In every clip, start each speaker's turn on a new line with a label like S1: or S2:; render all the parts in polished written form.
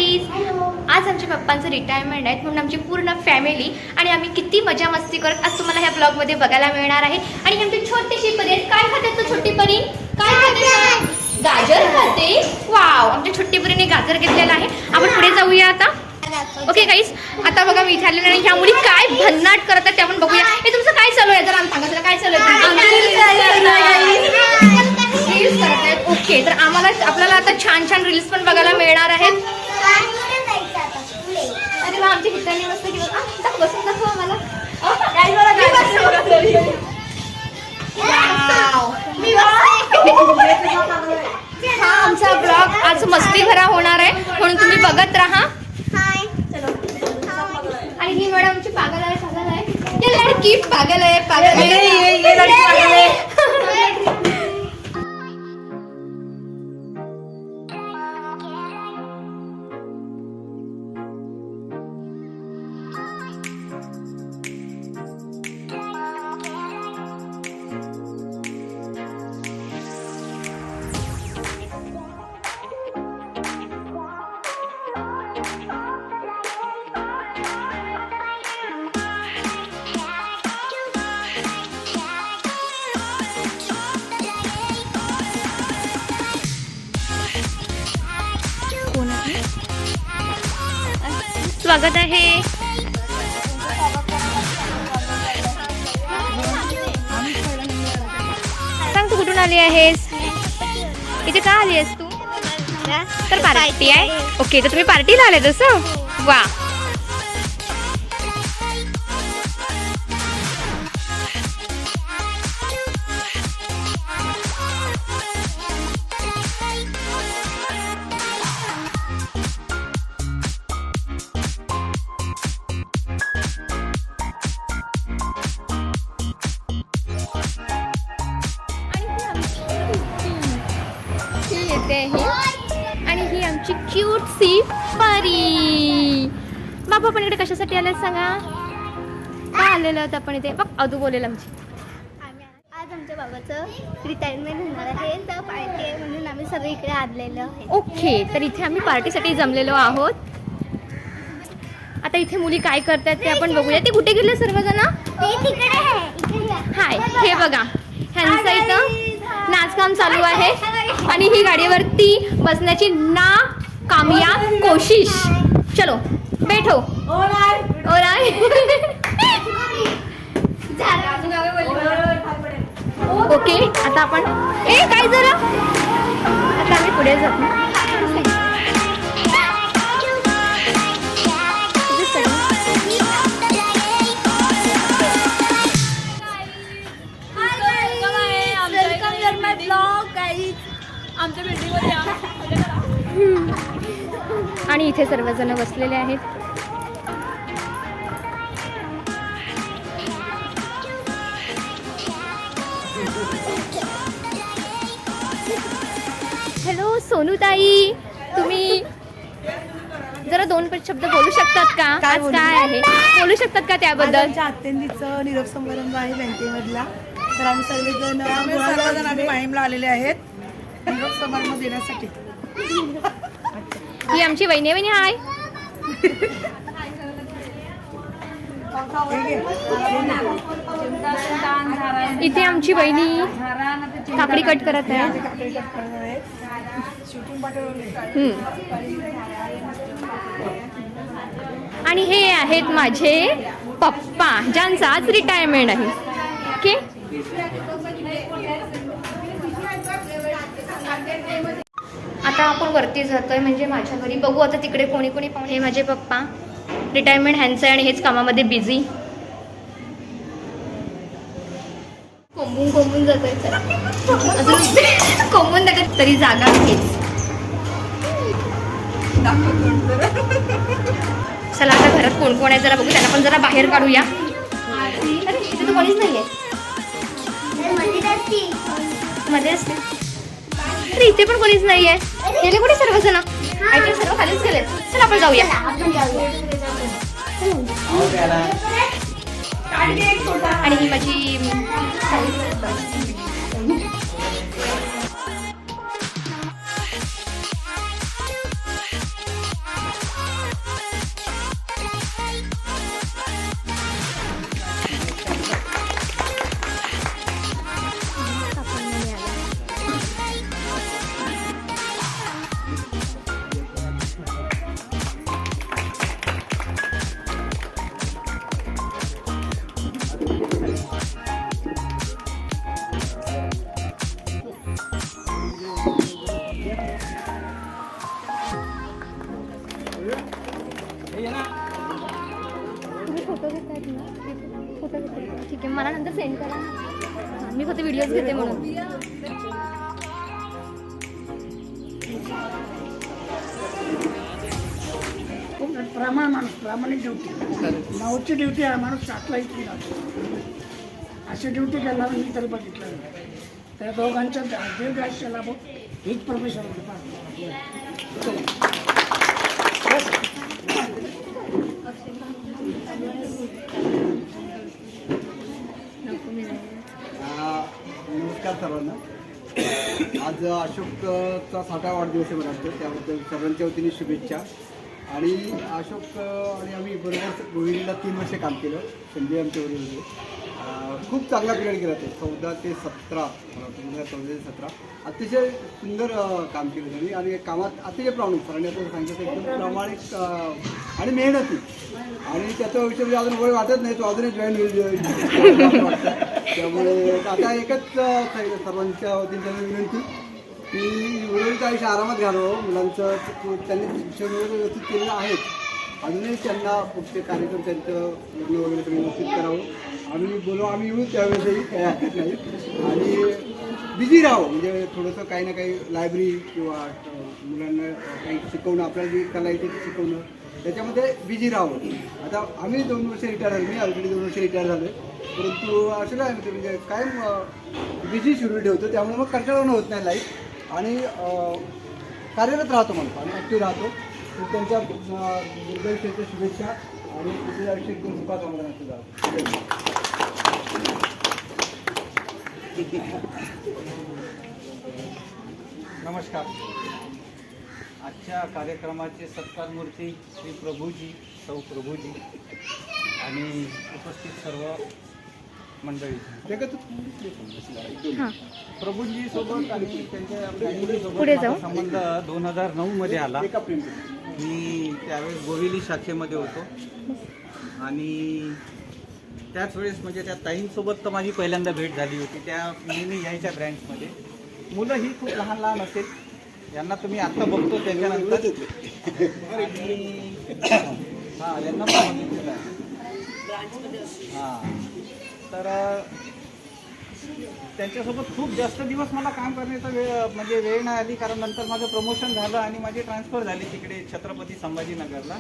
S1: Guys, आज आमच्या पप्पांचं retirement आहे म्हणून आमची पूर्ण फॅमिली आणि आम्ही किती मजा मस्ती करत आज तुम्हाला ह्या ब्लॉगमध्ये बघायला मिळणार आहे. आणि आमची छोटीशी परी आहे. काय खाते तू छोटी परी? काय खाते? गाजर खाते. वाव, आमच्या छोटी परीने गाजर घेतलेला आहे. आपण पुढे जाऊया आता. ओके गाईज, आता बघा मी इथे आलेले आणि ह्या मुली काय भन्नाट करतात ते आपण बघूया. हे तुमचं काय चालू आहे जरा सांगा, जरा काय चालू आहे? रील्स करत आहेत. ओके, तर आपल्याला आता छान छान रील्स पण बघायला मिळणार आहेत. अरे वा, आमची मित्रांनी मस्त बसून दाखव आम्हाला. हा आमचा ब्लॉग आज मस्ती भरा होणार आहे म्हणून तुम्ही बघत राहा. आणि ही मॅडम आमची पागल आहे. ये लड़की पागल है, पागल है, ये लड़की पागल है. स्वागत आहे. सांग तू कुठून आली आहेस? इथे का आली आहेस तू? तर पार्टी आहे. ओके, तर तुम्ही पार्टीला आले तसं. वा, आणि ही आमची क्यूट सी परी. बाबा पण इकडे कशासाठी आले सांगा? काय आलेलं होतं आपण इथे? बघ, अदू बोलेल आमची.
S2: आज आमच्या बाबाचं रिटायरमेंट होणार आहे तर पार्टी आहे म्हणून आम्ही सगळे इकडे आलेलो आहे.
S1: ओके, तर इथे आम्ही पार्टीसाठी जमलेलो आहोत. आता इथे मुली काय करतात ते आपण बघूया. ते कुठे गेले सर्वजण? हाय, हे बघा ह्यांचं इथं नाचकाम चालू आहे आणि ही गाडीवरती बसण्याची ना कामयाब कोशिश. चलो बैठो. ओराय ओके, आता आपण काय जरा आता आम्ही पुढे जातो.
S3: आमच्या बिल्डिंगवर या.
S1: आणि इथे सर्वजण बसलेले आहेत. हॅलो सोनूताई, तुम्ही जरा दोन शब्द बोलू शकतात का? आज काय आहे बोलू शकतात का त्याबद्दल?
S4: आत्यांनीचं निरोप समारंभ आहे बँकेमधला. तर आम्ही सर्वजण आम्ही माहीमला आलेले आहेत निरोप समारंभ देण्यासाठी.
S1: ही आमची वहिनी हाय. इथे आमची वहिनी काकडी कट करत आहे. आणि हे आहेत माझे पप्पा ज्यांचं आज रिटायरमेंट आहे. ओके, आता आपण वरती जातोय म्हणजे माझ्या घरी. बघू आता तिकडे कोणी कोणी पाहुणे. हे माझे पप्पा, रिटायरमेंट ह्यांचं आहे आणि हेच कामामध्ये बिझी. कोंबून जातोय. चला अजून कोंबून दाखवत तरी जागा हेच. चला आता घरात कोण कोण आहे जरा बघू. त्यांना पण जरा बाहेर काढूया. अरे इथे तर कोणीच नाहीये. मध्ये असते. अरे इथे पण कोणीच नाहीये. गेले कुठे सर्वजण? आय सर्व खालीच गेले. चला आपण जाऊया. आणि ही माझी फोटो घेते. ठीक आहे, मला नंतर सेंड करा. हां, मी फक्त व्हिडिओज घेते म्हणून.
S4: प्रामाणिक ड्युटी नावची ड्युटी आहे. माणूस टाकला इतकी जातो अशी ड्युटी करणार मी तरी बघितलं नाही. त्या दोघांच्या दीर्घायुष्याला हीच प्रोफेशन
S5: नमस्कार सर्वांना. आज अशोकचा 6वा वाढदिवस आहे महाराष्ट्र, त्याबद्दल सर्वांच्या वतीने शुभेच्छा. आणि अशोक आणि आम्ही बरोबर गोविंदला 3 वर्ष काम केलं. संजय आमच्या वडील खूप चांगला पिरियड गेला. ते 14 ते 17 14 ते 17 अतिशय सुंदर काम केलं त्यांनी आणि कामात अतिशय प्रामाणिक. सरांनी आता सांगितलं एकदम प्रामाणिक आणि मेहनती. आणि त्याचा विषय म्हणजे अजून वय वाटत नाही, तो अजूनही जॉईन वाटतं. त्यामुळे आता एकच सर्वांच्या वतीने त्यांनी विनंती की उर्वरित आयुष्य आरामात घालवं. मुलांचं त्यांनी शिक्षण वगैरे व्यवस्थित केलेलं आहेच, अजूनही त्यांना पुढचे कार्यक्रम त्यांचं लग्न वगैरे सगळं व्यवस्थित करावं. आम्ही बोलू, आम्ही येऊ त्यावेळेसही काही हरकत नाही. आणि बिझी राहावं, म्हणजे थोडंसं काही ना काही लायब्ररी किंवा मुलांना काही शिकवणं, आपल्याला जी कला येते ती शिकवणं, त्याच्यामध्ये बिझी राहावं. आता आम्ही 2 वर्ष रिटायर झालो, मी ऑलरेडी 2 वर्ष रिटायर झालो आहे. परंतु असं काय म्हणजे कायम बिझी शेड्यूल ठेवतो, त्यामुळे मग कंटाळवणं होत नाही लाईफ. आणि कार्यरत राहतो म्हणतो आणि ॲक्टिव्ह राहतो. त्यांच्या दीर्घायुष्याच्या शुभेच्छा आणि पुढे आयुष्य एकदम सुखात होणार जावं.
S6: नमस्कार. आजच्या कार्यक्रमाचे सत्कार मूर्ती श्री प्रभूजी, सौ प्रभूजी आणि उपस्थित सर्व मंडळी. प्रभूजी सोबत आणि त्यांच्या फॅमिलीसोबत संबंध 2009 मध्ये आला. मी त्यावेळेस गोविली शाखेमध्ये होतो आणि त्याच वेळेस म्हणजे त्या ताईंसोबत तर माझी पहिल्यांदा भेट झाली होती. त्या नेहमी यायच्या ब्रँचमध्ये. मुलं ही खूप लहान लहान असेल, यांना तुम्ही आत्ता बघतो त्याच्यानंतर हां यांना पण बघितलेलं आहे. हां, तर त्यांच्यासोबत खूप जास्त दिवस मला काम करण्याचा वेळ नाही आली, कारण नंतर माझं प्रमोशन झालं आणि माझी ट्रान्सफर झाली तिकडे छत्रपती संभाजीनगरला.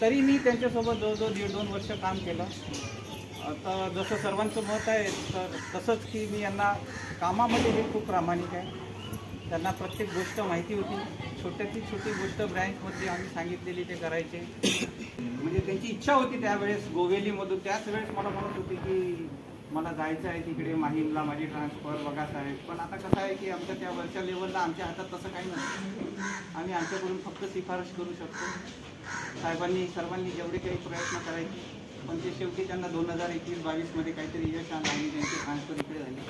S6: तरी मी त्यांच्यासोबत जवळजवळ 1.5-2 वर्ष काम केलं. आता जसं सर्वांचं मत आहे तर तसंच की मी यांना कामामध्ये हे खूप प्रामाणिक आहे. त्यांना प्रत्येक गोष्ट माहिती होती. छोट्यातली छोटी गोष्ट ब्रँचमध्ये आम्ही सांगितलेली ते करायचे. म्हणजे त्यांची इच्छा होती त्यावेळेस गोवेलीमधून. त्याच वेळेस मला म्हणत होती की मला जायचं आहे तिकडे माहीमला, माझी ट्रान्सफर बघा साहेब. पण आता कसं आहे की आमच्या त्या वरच्या लेवलला आमच्या हातात तसं काही नसतं. आम्ही आमच्याकडून फक्त शिफारस करू शकतो. साहेबांनी सर्वांनी जेवढे काही प्रयत्न करायचे, पण ते शेवटी त्यांना 2021-22 काहीतरी यश आलं आणि त्यांची ट्रान्सफर इकडे झाली.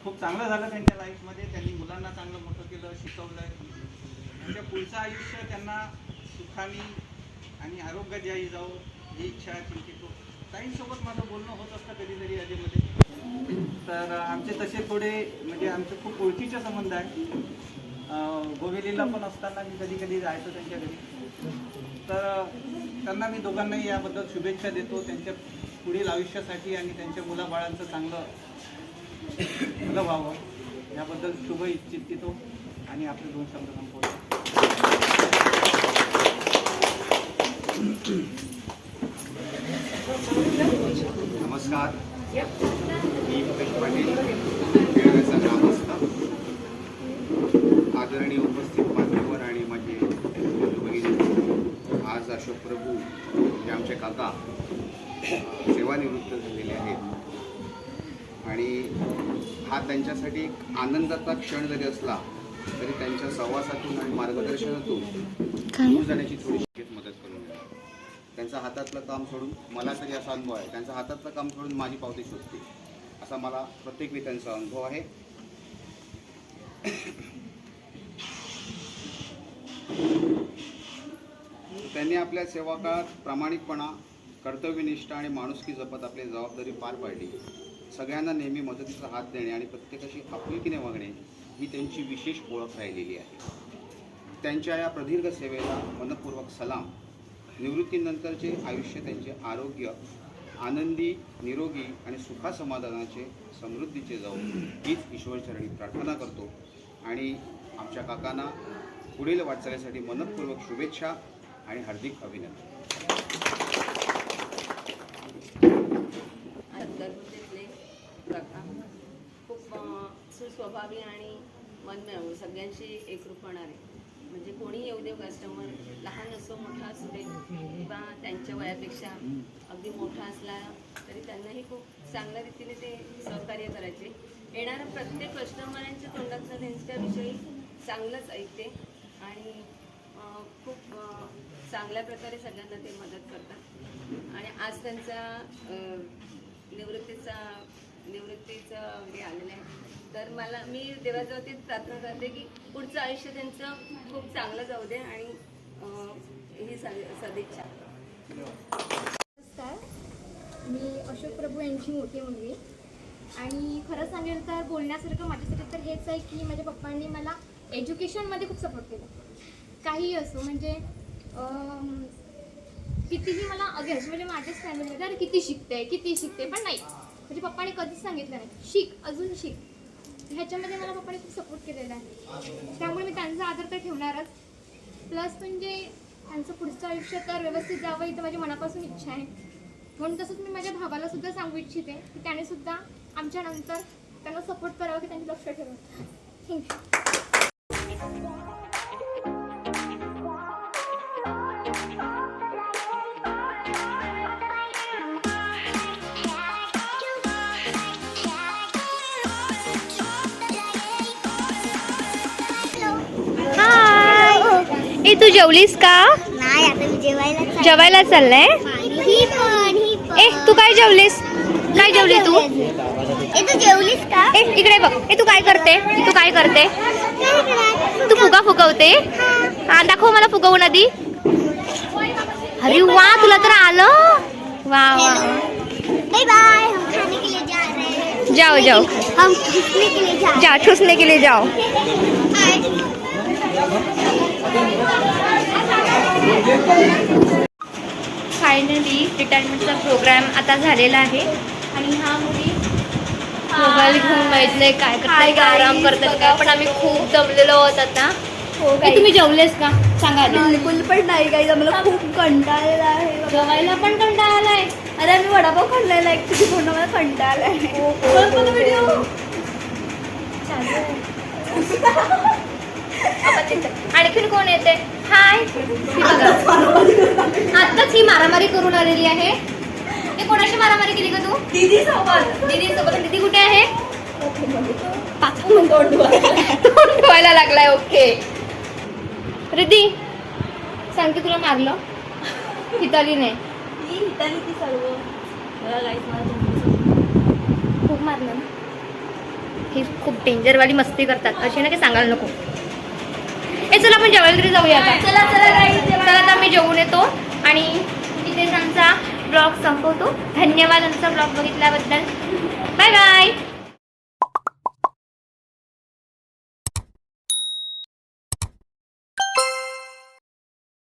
S6: खूप चांगलं झालं त्यांच्या लाईफमध्ये. त्यांनी मुलांना चांगलं मोठं केलं, शिकवलं. त्यांच्या पुढचं आयुष्य त्यांना सुखाने आणि आरोग्यदायी जाऊ ही इच्छा चिंतितो. ताईंसोबत माझं बोलणं होत असतं कधीतरी अधेमध्ये. तर आमचे तसे थोडे म्हणजे आमचे खूप ओळखीचे संबंध आहे. गोवेलीला पण असताना मी कधी कधी जायचो त्यांच्या घरी. तर त्यांना मी दोघांनाही याबद्दल शुभेच्छा देतो त्यांच्या पुढील आयुष्यासाठी आणि त्यांच्या मुलाबाळांचं चांगलं भलं व्हावं याबद्दल शुभ इच्छितो आणि आपले 2 शब्द संपवतो.
S7: नमस्कार, मी मुकेश पाटील, केळव्याचा ग्रामस्थ. आदरणीय उपस्थित मान्यवर आणि माझे बंधू, आज अशोक प्रभू हे आमचे काका सेवानिवृत्त झालेले आहेत आणि हा त्यांच्यासाठी एक आनंदाचा क्षण जरी असला तरी त्यांच्या सहवासातून आणि मार्गदर्शनातून दूर जाण्याची थोडीशी मदत करून मिळाली. त्यांच्या हातातलं काम सोडून मला तरी असा अनुभव आहे, त्यांच्या हातातलं काम सोडून माझी पावती शोधते असा मला प्रत्येक वेळी त्यांचा अनुभव आहे. त्यांनी आपल्या सेवाकाळात प्रामाणिकपणा, कर्तव्यनिष्ठा आणि माणुसकी जपत आपली जबाबदारी पार पाडली. सगळ्यांना नेहमी मदतीचा हात देणे आणि प्रत्येकाशी आपुलकीने वागणे ही त्यांची विशेष ओळख राहिलेली आहे. त्यांच्या या प्रदीर्घ सेवेला मनपूर्वक सलाम. निवृत्तीनंतरचे आयुष्य त्यांचे आरोग्य आनंदी, निरोगी आणि सुखासमाधानाचे, समृद्धीचे जाऊ हीच ईश्वरचरणी प्रार्थना करतो आणि आमच्या काकांना पुढील वाटचालीसाठी मनपूर्वक शुभेच्छा आणि हार्दिक अभिनंदन.
S8: घरगुतीतले काका खूप सुस्वभावी आणि मनमिळावू सगळ्यांशी एकरूप होणारे, म्हणजे कोणी येऊ दे कस्टमर, लहान असो मोठा असू दे किंवा त्यांच्या वयापेक्षा अगदी मोठा असला तरी त्यांनाही खूप चांगल्या रीतीने ते सहकार्य करायचे. येणाऱ्या प्रत्येक कस्टमरांच्या तोंडातनं त्यांच्याविषयी चांगलंच ऐकते आणि खूप चांगल्या प्रकारे सगळ्यांना ते मदत करतात. आणि आज त्यांचा निवृत्तीचं हे आलेलं आहे, तर मी देवाजवळ तीच प्रार्थना करते की पुढचं आयुष्य त्यांचं खूप चांगलं जाऊ दे आणि ही सदिच्छा.
S9: नमस्कार, मी अशोक प्रभू यांची मोठी मुलगी आणि खरं सांगेल तर बोलण्यासारखं माझ्यासाठी तर हेच आहे की माझ्या पप्पांनी मला एज्युकेशनमध्ये खूप सपोर्ट केला. काहीही असो, म्हणजे कितीही मला अगेन्स्ट, म्हणजे माझ्याच फॅमिलीमध्ये अरे किती शिकते पण नाही, म्हणजे पप्पाने कधीच सांगितलं नाही शिक, अजून शिक. ह्याच्यामध्ये मला पप्पाने खूप सपोर्ट केलेला आहे, त्यामुळे मी त्यांचा आदर तर ठेवणारच. प्लस म्हणजे त्यांचं पुढचं आयुष्य तर व्यवस्थित जावं ही तर माझ्या मनापासून इच्छा आहे. म्हणून तसंच मी माझ्या भावाला सुद्धा सांगू इच्छिते की त्याने सुद्धा आमच्या नंतर त्यांना सपोर्ट करावं, की त्यांनी लक्ष ठेवावं. थँक्यू.
S1: ए तू जेवलीस का?
S2: नाही, आता मी
S1: जेवायला चाललंय.
S2: ही पण
S1: ए तू काय जेवलीस? काय जेवली तू?
S2: तू जेवलीस का?
S1: ए इकडे बघ. ए तू काय करते? तू फुगा फुगवते? हा दाखव मला फुगवून आधी. अरे वा, तुला तर आलं. वा वा.
S2: बाय बाय, हम खाने के लिए जा रहे हैं.
S1: जाओ
S2: हम ठूसने के लिए जा
S1: जा, ठुसने के लिए जाओ. फायनली रिटायरमेंटचा प्रोग्राम आता झालेला आहे आणि हा मुली मोबाईल घेऊन माहितलंय काय करताय, काय आराम करतात काय, पण आम्ही खूप दमलेलो होतात ना. ए, तुम्ही जेवलेस का? सांगा आधी.
S3: बिलकुल पण नाही काही, आम्हाला खूप कंटाळलेला आहे.
S1: जेवायला पण कंटाळा आलाय.
S3: अरे आम्ही वडापाव खाल्लेला ऍक्च्युली, म्हणून मला कंटाळा आलाय. व्हिडिओ
S1: आणखीन कोण येते? हाय. आत्ताच ही मारामारी करून आलेली आहे. ते कोणाशी मारामारी केली का तू? दीदी सोबत. दीदी कुठे आहे? तोंड धुवायला लागलाय. ओके रिद्धी, सांगते तुला मारलं हितालीने. खूप मारलं ना. ही खूप डेंजरवाली मस्ती करतात, अशी ना की सांगायला नको. ए चला आपण जेवायला तरी जाऊया आता. चला आता मी जेवून येतो आणि इथेच आमचा ब्लॉग संपवतो. धन्यवाद आमचा ब्लॉग बघितल्याबद्दल. Bye bye.